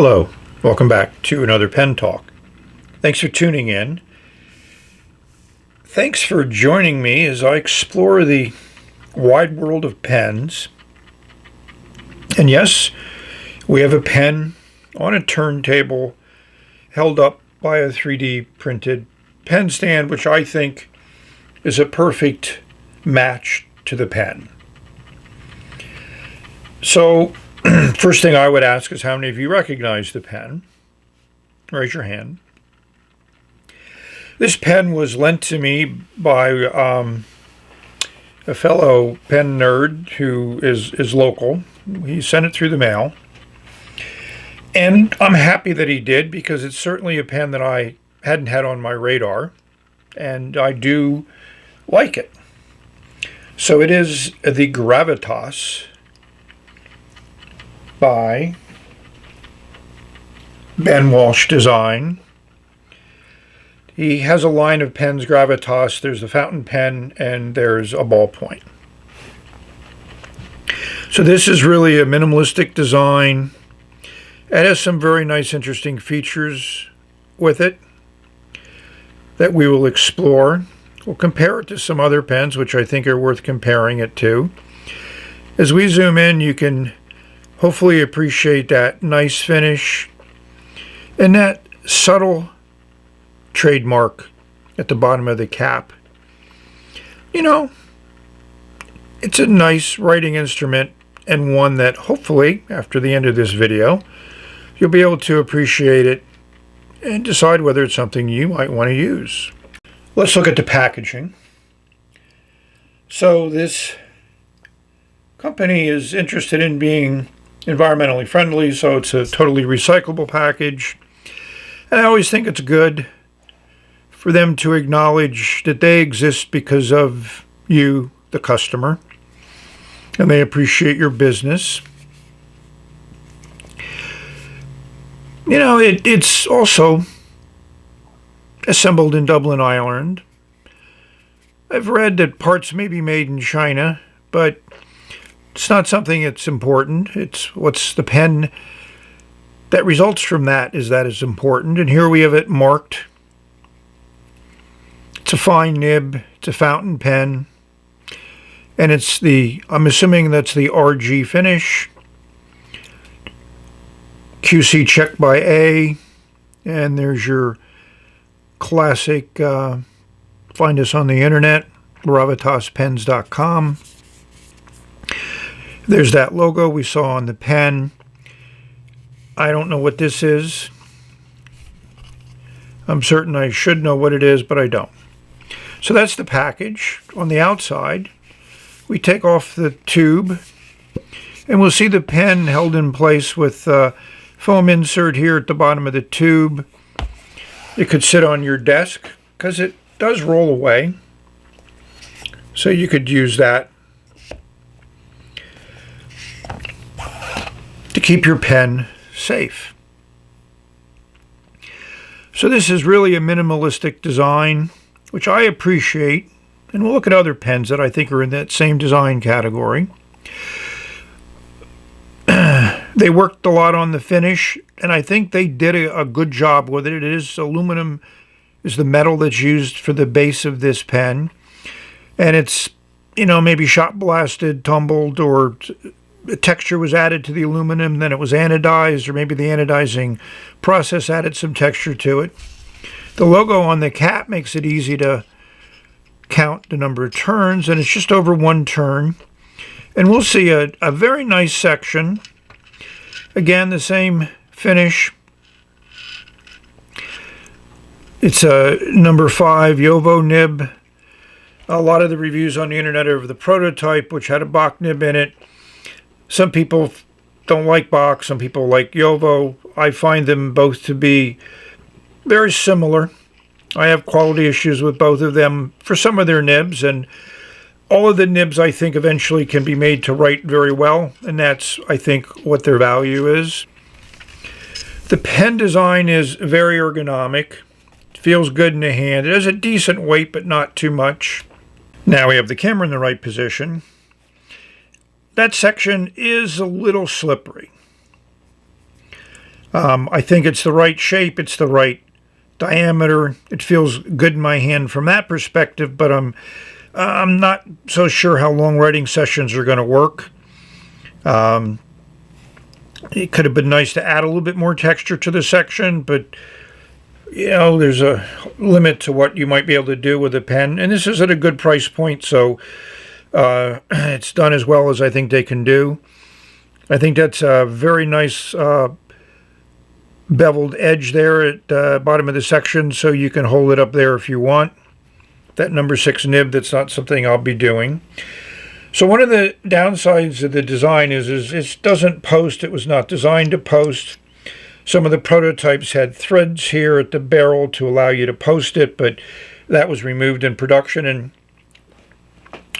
Hello, welcome back to another Pen Talk. Thanks for tuning in. Thanks for joining me as I explore the wide world of pens. And yes, we have a pen on a turntable held up by a 3D printed pen stand, which I think is a perfect match to the pen. So, first thing I would ask is how many of you recognize the pen? Raise your hand. This pen was lent to me by a fellow pen nerd who is local. He sent it through the mail. And I'm happy that he did, because it's certainly a pen that I hadn't had on my radar. And I do like it. So it is the Gravitas by Walsh design. He has a line of pens, Gravitas. There's the fountain pen and there's a ballpoint. So this is really a minimalistic design. It has some very nice, interesting features with it that we will explore. We'll compare it to some other pens, which I think are worth comparing it to. As we zoom in, you can hopefully appreciate that nice finish and that subtle trademark at the bottom of the cap. You know, it's a nice writing instrument, and one that hopefully, after the end of this video, you'll be able to appreciate it and decide whether it's something you might want to use. Let's look at the packaging. So this company is interested in being environmentally friendly, so it's a totally recyclable package. And I always think it's good for them to acknowledge that they exist because of you, the customer, and they appreciate your business. You know, it's also assembled in Dublin, Ireland. I've read that parts may be made in China, but it's not something that's important. It's what's the pen that results from that is important. And here we have it marked. It's a fine nib. It's a fountain pen. And it's I'm assuming that's the RG finish. QC checked by A. And there's your classic, find us on the internet, gravitaspens.com. There's that logo we saw on the pen. I don't know what this is. I'm certain I should know what it is, but I don't. So that's the package. On the outside, we take off the tube, and we'll see the pen held in place with a foam insert here at the bottom of the tube. It could sit on your desk, because it does roll away. So you could use that to keep your pen safe. So this is really a minimalistic design, which I appreciate, and we'll look at other pens that I think are in that same design category. They worked a lot on the finish, and I think they did a good job with it. It is aluminum, is the metal that's used for the base of this pen, and it's, you know, maybe shot blasted, tumbled, or the texture was added to the aluminum, then it was anodized, or maybe the anodizing process added some texture to it. The logo on the cap makes it easy to count the number of turns, and it's just over one turn. And we'll see a very nice section. Again, the same finish. It's a number 5 Jowo nib. A lot of the reviews on the internet are of the prototype, which had a Bach nib in it. Some people don't like Bach, some people like Jowo. I find them both to be very similar. I have quality issues with both of them for some of their nibs, and all of the nibs I think eventually can be made to write very well, and that's, I think, what their value is. The pen design is very ergonomic. It feels good in the hand. It has a decent weight, but not too much. Now we have the camera in the right position. That section is a little slippery. I think it's the right shape, it's the right diameter. It feels good in my hand from that perspective, but I'm not so sure how long writing sessions are going to work. It could have been nice to add a little bit more texture to the section, but you know, there's a limit to what you might be able to do with a pen. And this is at a good price point, so it's done as well as I think they can do. I think that's a very nice beveled edge there at the bottom of the section, so you can hold it up there if you want. That number 6 nib, that's not something I'll be doing. So one of the downsides of the design is it doesn't post. It was not designed to post. Some of the prototypes had threads here at the barrel to allow you to post it, but that was removed in production. And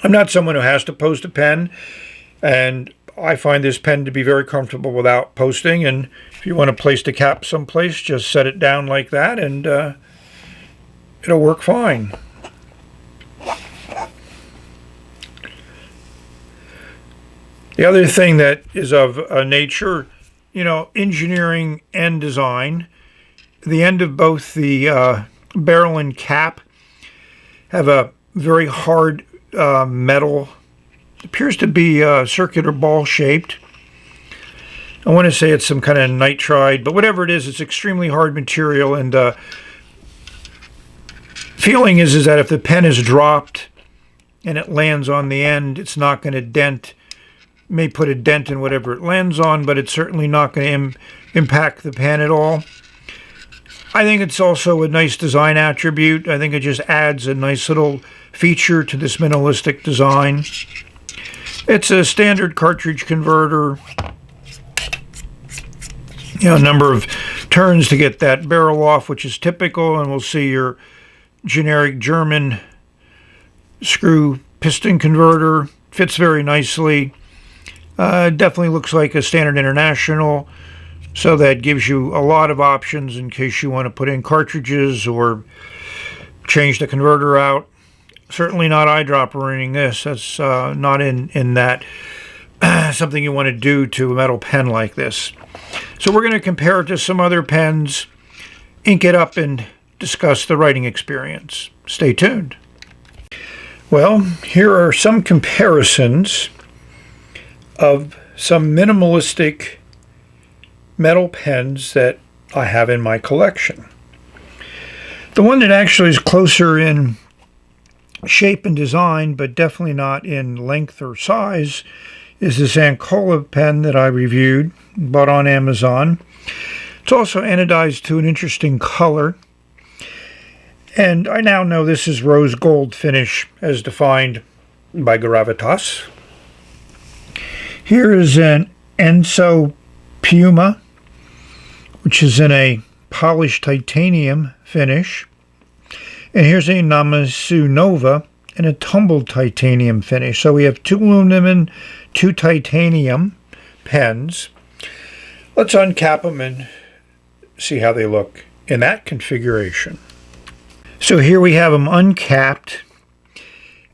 I'm not someone who has to post a pen, and I find this pen to be very comfortable without posting. And if you want to place the cap someplace, just set it down like that, and it'll work fine. The other thing that is of a nature, you know, engineering and design, the end of both the barrel and cap have a very hard metal. It appears to be circular ball shaped. I want to say it's some kind of nitride, but whatever it is, it's extremely hard material. And feeling is that if the pen is dropped and it lands on the end, it's not going to dent. May put a dent in whatever it lands on, but it's certainly not going to impact the pen at all. I think it's also a nice design attribute. I think it just adds a nice little feature to this minimalistic design. It's a standard cartridge converter. You know, a number of turns to get that barrel off, which is typical, and we'll see your generic German screw piston converter. Fits very nicely. Definitely looks like a standard international, so that gives you a lot of options in case you want to put in cartridges or change the converter out. Certainly not eyedroppering this. That's not in that something you want to do to a metal pen like this. So we're going to compare it to some other pens, ink it up, and discuss the writing experience. Stay tuned. Well, here are some comparisons of some minimalistic metal pens that I have in my collection. The one that actually is closer in shape and design, but definitely not in length or size, is this Ancola pen that I reviewed, bought on Amazon. It's also anodized to an interesting color. And I now know this is rose gold finish as defined by Gravitas. Here is an Enso Puma, which is in a polished titanium finish. And here's a Namasu Nova in a tumbled titanium finish. So we have 2 aluminum and 2 titanium pens. Let's uncap them and see how they look in that configuration. So here we have them uncapped.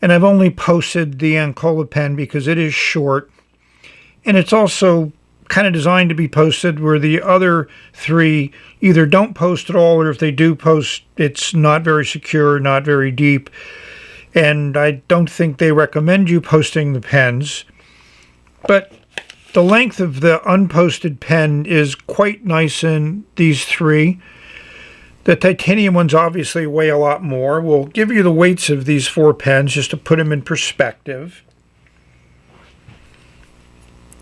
And I've only posted the Ancola pen because it is short. And it's also kind of designed to be posted, where the other 3 either don't post at all, or if they do post, it's not very secure, not very deep. And I don't think they recommend you posting the pens. But the length of the unposted pen is quite nice in these 3. The titanium ones obviously weigh a lot more. We'll give you the weights of these 4 pens just to put them in perspective.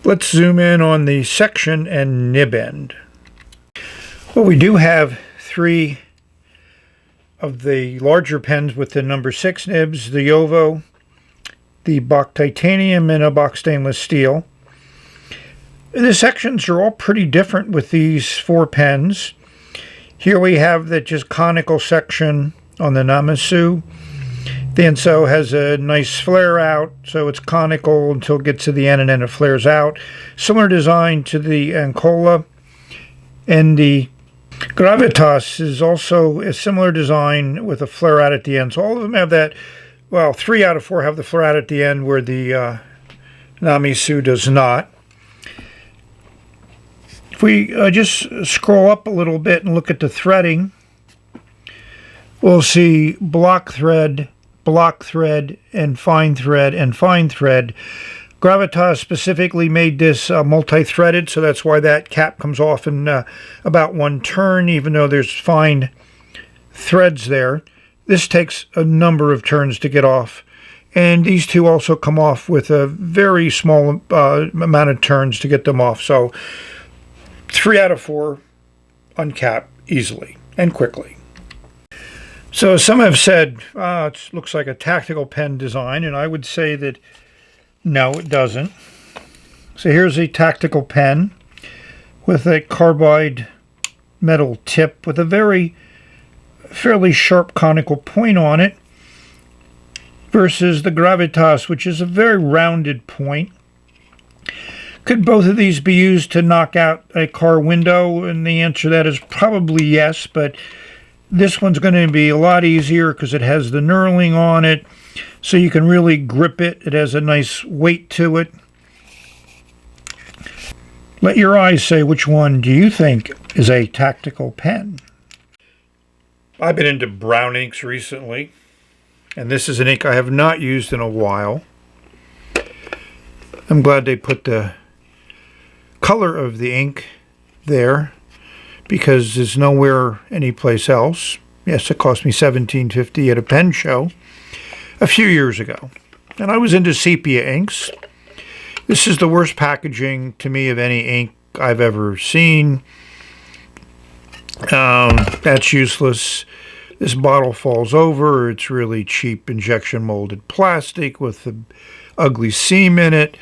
Let's zoom in on the section and nib end. Well, we do have 3 of the larger pens with the number 6 nibs, the Jowo, the Bock titanium, and a Bock stainless steel. The sections are all pretty different with these 4 pens. Here we have the just conical section on the Namasu. The Enso has a nice flare out, so it's conical until it gets to the end and then it flares out. Similar design to the Ancola. And the Gravitas is also a similar design with a flare out at the end. So all of them have that. Well, 3 out of 4 have the flare out at the end, where the Namasu does not. If we just scroll up a little bit and look at the threading, we'll see block thread, and fine thread, and fine thread. Gravitas specifically made this multi-threaded, so that's why that cap comes off in about one turn, even though there's fine threads there. This takes a number of turns to get off, and these two also come off with a very small amount of turns to get them off. So 3 out of 4 uncap easily and quickly. So some have said, it looks like a tactical pen design, and I would say that no, it doesn't. So here's a tactical pen with a carbide metal tip with a fairly sharp conical point on it, versus the Gravitas, which is a very rounded point. Could both of these be used to knock out a car window? And the answer to that is probably yes, but this one's going to be a lot easier because it has the knurling on it, so you can really grip it. It has a nice weight to it. Let your eyes say, which one do you think is a tactical pen? I've been into brown inks recently, and this is an ink I have not used in a while. I'm glad they put the color of the ink there, because there's nowhere anyplace else. Yes, it cost me $17.50 at a pen show a few years ago. And I was into sepia inks. This is the worst packaging to me of any ink I've ever seen. That's useless. This bottle falls over. It's really cheap injection molded plastic with the ugly seam in it.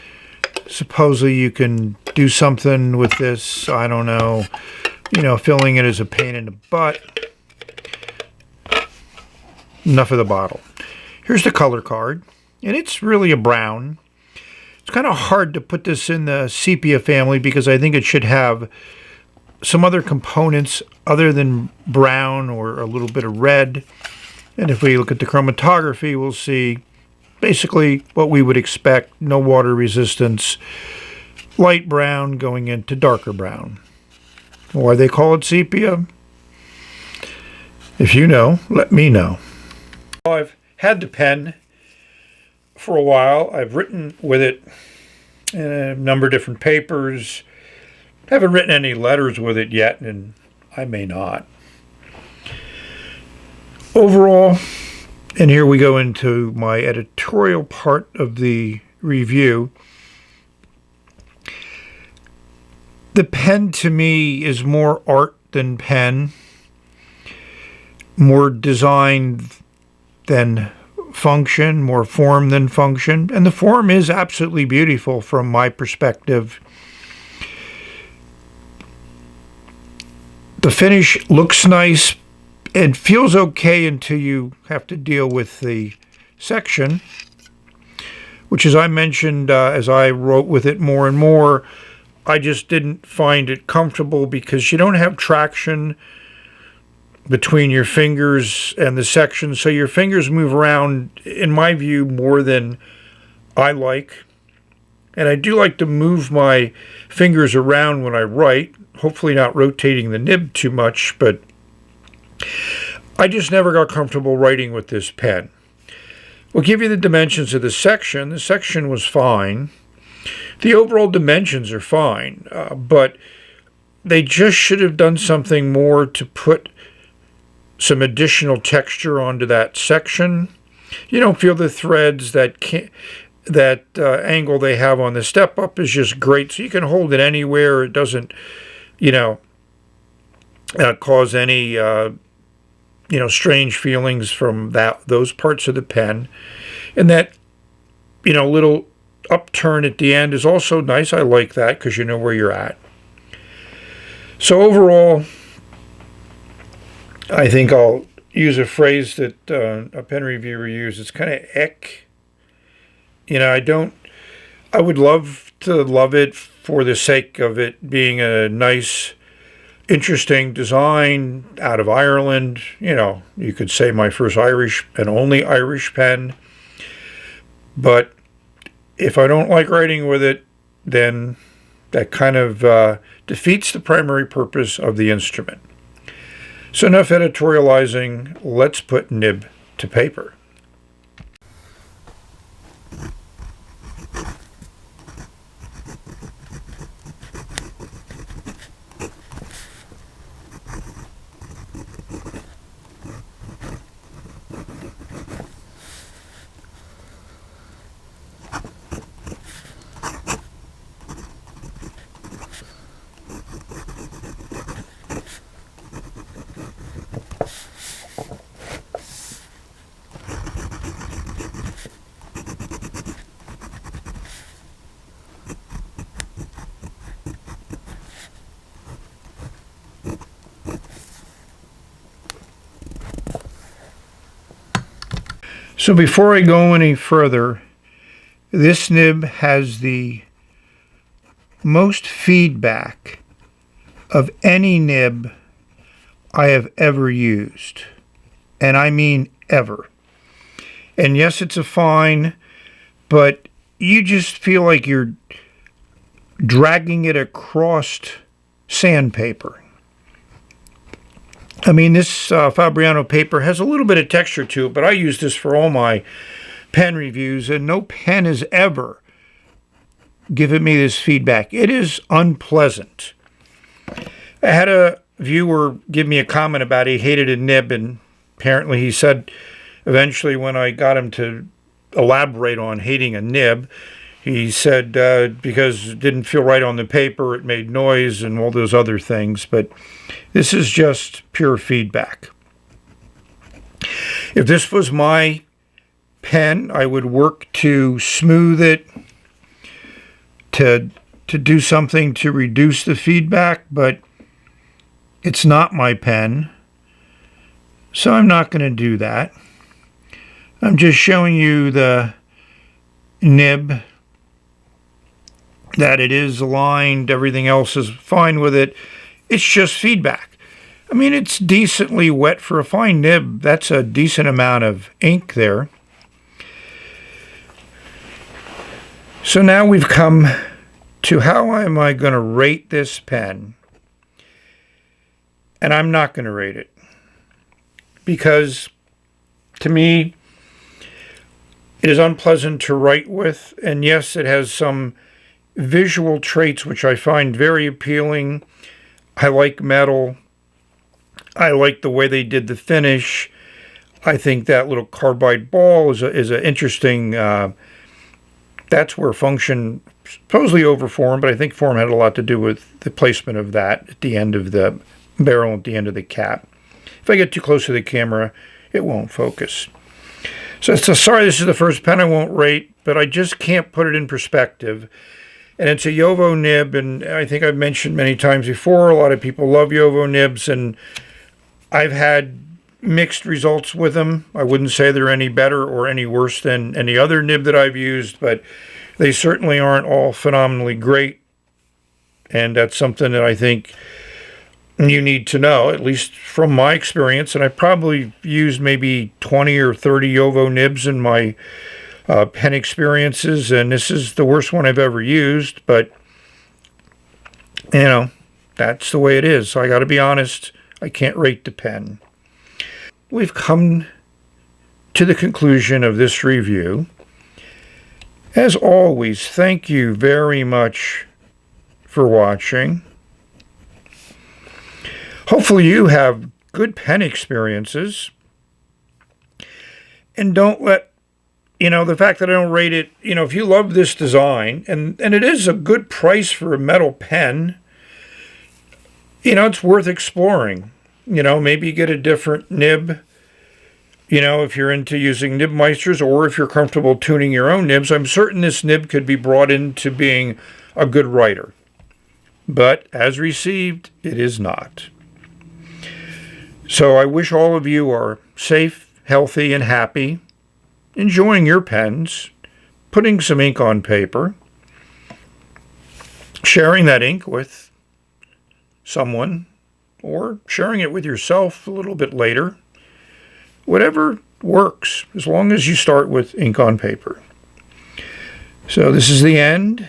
Supposedly you can do something with this. I don't know. You know, filling it is a pain in the butt. Enough of the bottle. Here's the color card, and it's really a brown. It's kind of hard to put this in the sepia family because I think it should have some other components other than brown or a little bit of red. And if we look at the chromatography, we'll see basically what we would expect. No water resistance, light brown going into darker brown. Why they call it sepia? If you know, let me know. I've had the pen for a while. I've written with it in a number of different papers. Haven't written any letters with it yet, and I may not. Overall, and here we go into my editorial part of the review. The pen to me is more art than pen, more design than function, more form than function. And the form is absolutely beautiful from my perspective. The finish looks nice. It feels okay until you have to deal with the section, which, as I mentioned, as I wrote with it more and more, I just didn't find it comfortable because you don't have traction between your fingers and the section, so your fingers move around, in my view, more than I like. And I do like to move my fingers around when I write, hopefully not rotating the nib too much, but I just never got comfortable writing with this pen. We'll give you the dimensions of the section. The section was fine. The overall dimensions are fine, but they just should have done something more to put some additional texture onto that section. You don't feel the threads, that angle they have on the step up is just great. So you can hold it anywhere. It doesn't, cause any, strange feelings from those parts of the pen. And that, little upturn at the end is also nice. I like that because you know where you're at. So overall, I think I'll use a phrase that a pen reviewer used. It's kind of eck. I would love to love it for the sake of it being a nice, interesting design out of Ireland. You could say my first Irish and only Irish pen. But if I don't like writing with it, then that kind of defeats the primary purpose of the instrument. So enough editorializing, let's put nib to paper. So before I go any further, this nib has the most feedback of any nib I have ever used. And I mean ever. And yes, it's a fine, but you just feel like you're dragging it across sandpaper. I mean, this Fabriano paper has a little bit of texture to it, but I use this for all my pen reviews, and no pen has ever given me this feedback. It is unpleasant. I had a viewer give me a comment about he hated a nib, and apparently he said eventually when I got him to elaborate on hating a nib, he said because it didn't feel right on the paper, it made noise and all those other things, but this is just pure feedback. If this was my pen, I would work to smooth it, to do something to reduce the feedback, but it's not my pen, so I'm not going to do that. I'm just showing you the nib, that it is aligned, everything else is fine with it. It's just feedback. I mean, it's decently wet for a fine nib. That's a decent amount of ink there. So now we've come to how am I going to rate this pen? And I'm not going to rate it. Because to me, it is unpleasant to write with. And yes, it has some visual traits which I find very appealing. I like metal. I like the way they did the finish. I think that little carbide ball is an interesting. That's where function supposedly over form, but I think form had a lot to do with the placement of that at the end of the barrel, at the end of the cap. If I get too close to the camera, it won't focus. So sorry, this is the first pen I won't rate, but I just can't put it in perspective. And it's a Jowo nib, and I think I've mentioned many times before, a lot of people love Jowo nibs, and I've had mixed results with them. I wouldn't say they're any better or any worse than any other nib that I've used, but they certainly aren't all phenomenally great. And that's something that I think you need to know, at least from my experience. And I probably used maybe 20 or 30 Jowo nibs in my pen experiences, and this is the worst one I've ever used, but you know, that's the way it is. So I got to be honest, I can't rate the pen. We've come to the conclusion of this review. As always, thank you very much for watching. Hopefully you have good pen experiences, and don't let the fact that I don't rate it, if you love this design, and it is a good price for a metal pen, it's worth exploring. Maybe you get a different nib, if you're into using nib meisters, or if you're comfortable tuning your own nibs. I'm certain this nib could be brought into being a good writer. But as received, it is not. So I wish all of you are safe, healthy, and happy, enjoying your pens, putting some ink on paper, sharing that ink with someone, or sharing it with yourself a little bit later. Whatever works, as long as you start with ink on paper. So this is the end,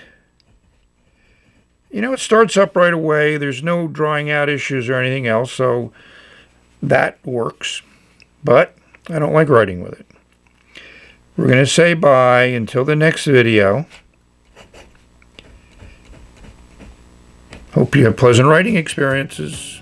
You know, it starts up right away. There's no drying out issues or anything else, so that works. But I don't like writing with it. We're going to say bye until the next video. Hope you have pleasant writing experiences.